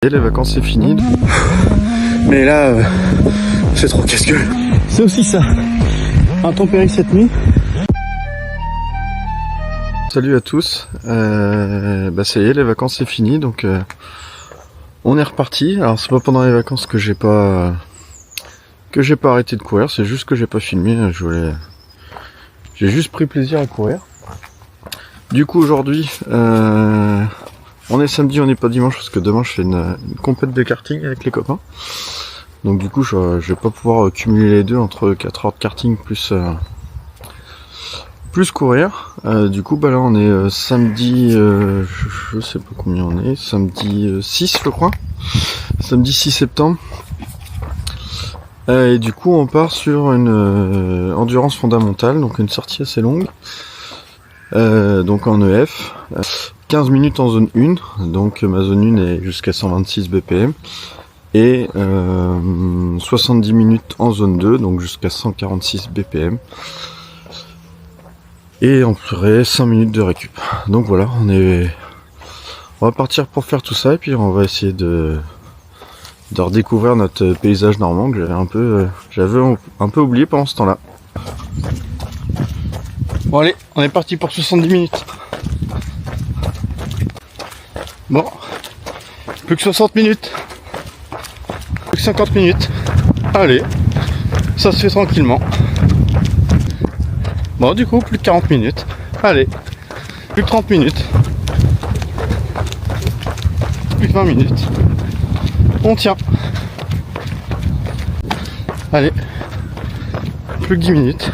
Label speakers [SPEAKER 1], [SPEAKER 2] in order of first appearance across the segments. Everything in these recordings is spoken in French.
[SPEAKER 1] Et les vacances c'est fini.
[SPEAKER 2] Mais là, c'est trop casse-gueule. C'est aussi ça. Intempérie cette nuit.
[SPEAKER 1] Salut à tous. Ça y est, les vacances c'est fini, donc on est reparti. Alors c'est pas pendant les vacances que j'ai pas arrêté de courir, c'est juste que j'ai pas filmé. J'ai juste pris plaisir à courir. Du coup aujourd'hui, on est samedi, on n'est pas dimanche parce que demain je fais une compète de karting avec les copains. Donc du coup je vais pas pouvoir cumuler les deux entre 4 heures de karting plus courir. Du coup là on est samedi, je sais pas combien on est, samedi 6 je crois. Samedi 6 septembre. Et du coup on part sur une endurance fondamentale, donc une sortie assez longue. Donc en EF. 15 minutes en zone 1, donc ma zone 1 est jusqu'à 126 BPM, et 70 minutes en zone 2, donc jusqu'à 146 BPM, et on ferait 5 minutes de récup. Donc voilà, on va partir pour faire tout ça, et puis on va essayer de redécouvrir notre paysage normand que j'avais un peu oublié pendant ce temps-là.
[SPEAKER 2] Bon allez, on est parti pour 70 minutes. Bon, plus que 60 minutes, plus que 50 minutes, allez, ça se fait tranquillement. Bon, du coup, plus que 40 minutes, allez, plus que 30 minutes, plus que 20 minutes, on tient. Allez, plus que 10 minutes.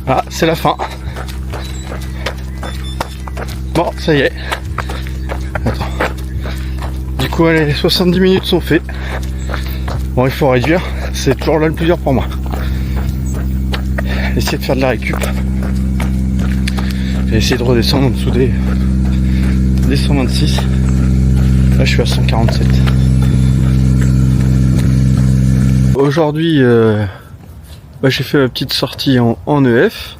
[SPEAKER 2] Ah, c'est la fin. Bon, ça y est. Attends. Du coup, allez, les 70 minutes sont faites. Bon, il faut réduire. C'est toujours là le plus dur pour moi. Essayer de faire de la récup. J'ai essayé de redescendre en dessous des 126. Là, je suis à 147.
[SPEAKER 1] Aujourd'hui, j'ai fait ma petite sortie en EF.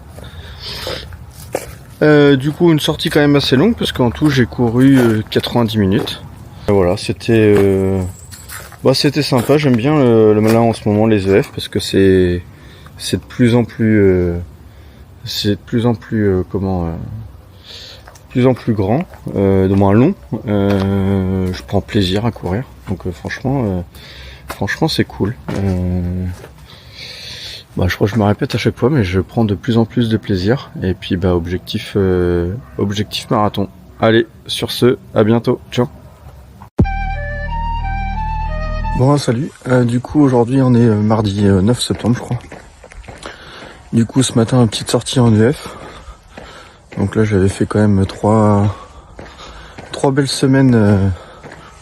[SPEAKER 1] Du coup une sortie quand même assez longue parce qu'en tout j'ai couru 90 minutes. Voilà, c'était sympa, j'aime bien là en ce moment les EF parce que c'est de plus en plus grand, de moins long. Je prends plaisir à courir, donc franchement c'est cool. Je crois que je me répète à chaque fois, mais je prends de plus en plus de plaisir. Et puis objectif marathon. Allez, sur ce, à bientôt. Ciao. Bon, salut. Du coup, aujourd'hui, on est mardi 9 septembre, je crois. Du coup, ce matin, une petite sortie en UF. Donc là, j'avais fait quand même trois belles semaines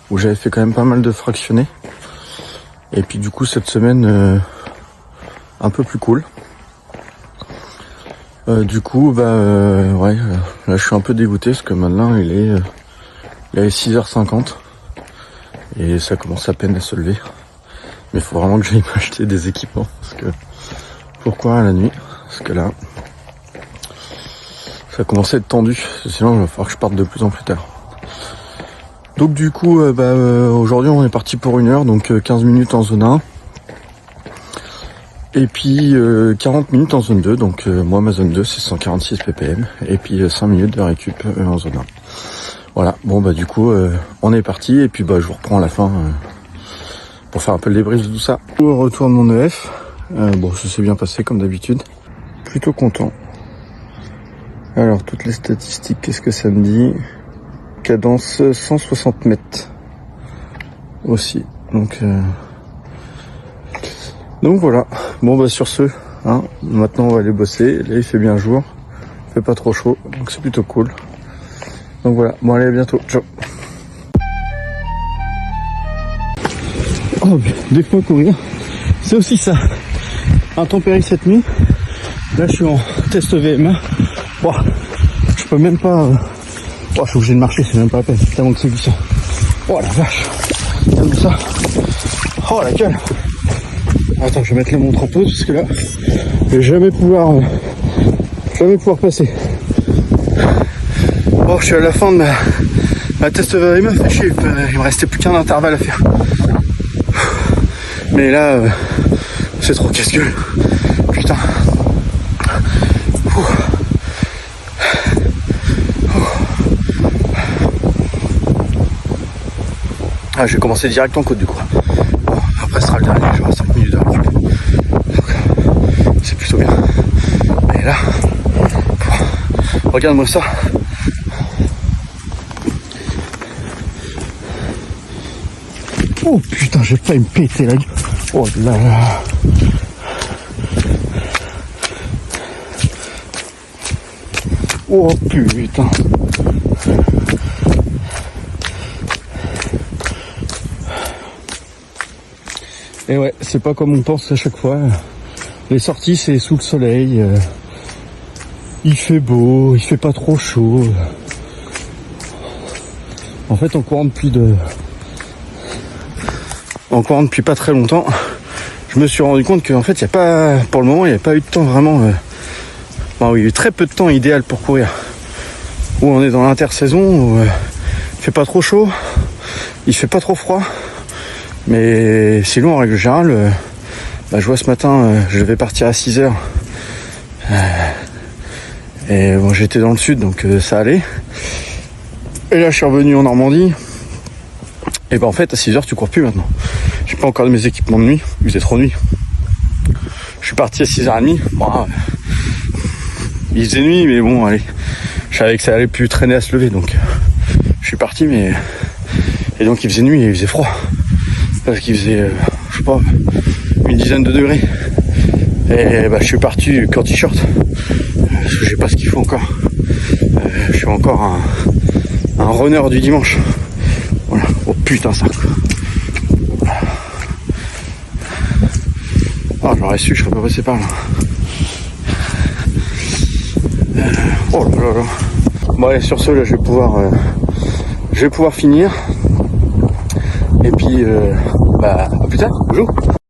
[SPEAKER 1] où j'avais fait quand même pas mal de fractionnés. Et puis du coup, cette semaine... un peu plus cool. Là je suis un peu dégoûté parce que maintenant il est 6h50 et ça commence à peine à se lever. Mais il faut vraiment que j'aille m'acheter des équipements parce que pourquoi à la nuit? Parce que là ça commence à être tendu, sinon il va falloir que je parte de plus en plus tard. Donc du coup aujourd'hui on est parti pour 1 heure, donc 15 minutes en zone 1. Et puis 40 minutes en zone 2, donc moi ma zone 2 c'est 146 ppm, et puis 5 minutes de récup en zone 1. Voilà, bon du coup on est parti, et puis je vous reprends à la fin pour faire un peu le débrief de tout ça. Au retour de mon EF, ça s'est bien passé comme d'habitude, plutôt content. Alors toutes les statistiques, qu'est-ce que ça me dit? Cadence 160 mètres aussi, donc voilà, sur ce, maintenant on va aller bosser, là il fait bien jour, il fait pas trop chaud, donc c'est plutôt cool. Donc voilà, bon allez à bientôt, ciao.
[SPEAKER 2] Oh, des fois courir, c'est aussi ça. Intempérie cette nuit, là je suis en test VMA, je peux même pas, je suis obligé de marcher, c'est même pas la peine, tellement que c'est glissant. Oh la vache, regarde ça, oh la gueule. Attends, je vais mettre les montres en pause parce que là, je vais jamais pouvoir passer. Bon, je suis à la fin de ma test VMA, fait chier, il me restait plus qu'un intervalle à faire. Mais là, c'est trop casse-gueule. Putain. Ah, je vais commencer direct en côte du coup. Bon, après ce sera le dernier, j'aurai 5 minutes de récup. Donc, c'est plutôt bien. Et là, regarde-moi ça. Oh putain, j'ai failli me péter la gueule. Oh là là. Oh putain. Et ouais, c'est pas comme on pense à chaque fois. Les sorties, c'est sous le soleil. Il fait beau, il fait pas trop chaud. En fait, en courant depuis pas très longtemps, je me suis rendu compte qu'en fait, il y a pas, pour le moment, il n'y a pas eu de temps vraiment. Bon, oui, il y a eu très peu de temps idéal pour courir. Où on est dans l'intersaison, où il fait pas trop chaud, il fait pas trop froid. Mais sinon, en règle générale, je vois ce matin, je vais partir à 6h. Et bon, j'étais dans le sud, donc ça allait. Et là, je suis revenu en Normandie. Et ben en fait, à 6h, tu cours plus maintenant. J'ai pas encore de mes équipements de nuit, il faisait trop nuit. Je suis parti à 6h30. Bon, il faisait nuit, mais bon, allez. Je savais que ça allait plus traîner à se lever, donc je suis parti, mais... Et donc il faisait nuit et il faisait froid. Parce qu'il faisait, je sais pas, une dizaine de degrés. Et je suis parti qu'en t-shirt. Parce que j'ai pas ce qu'il faut encore. Je suis encore un runner du dimanche. Voilà. Oh putain, ça. Ah, j'aurais su, je serais pas passé par là. Oh là là là. Bon allez, sur ce, là, je vais pouvoir finir. Et puis, à plus tard, bonjour.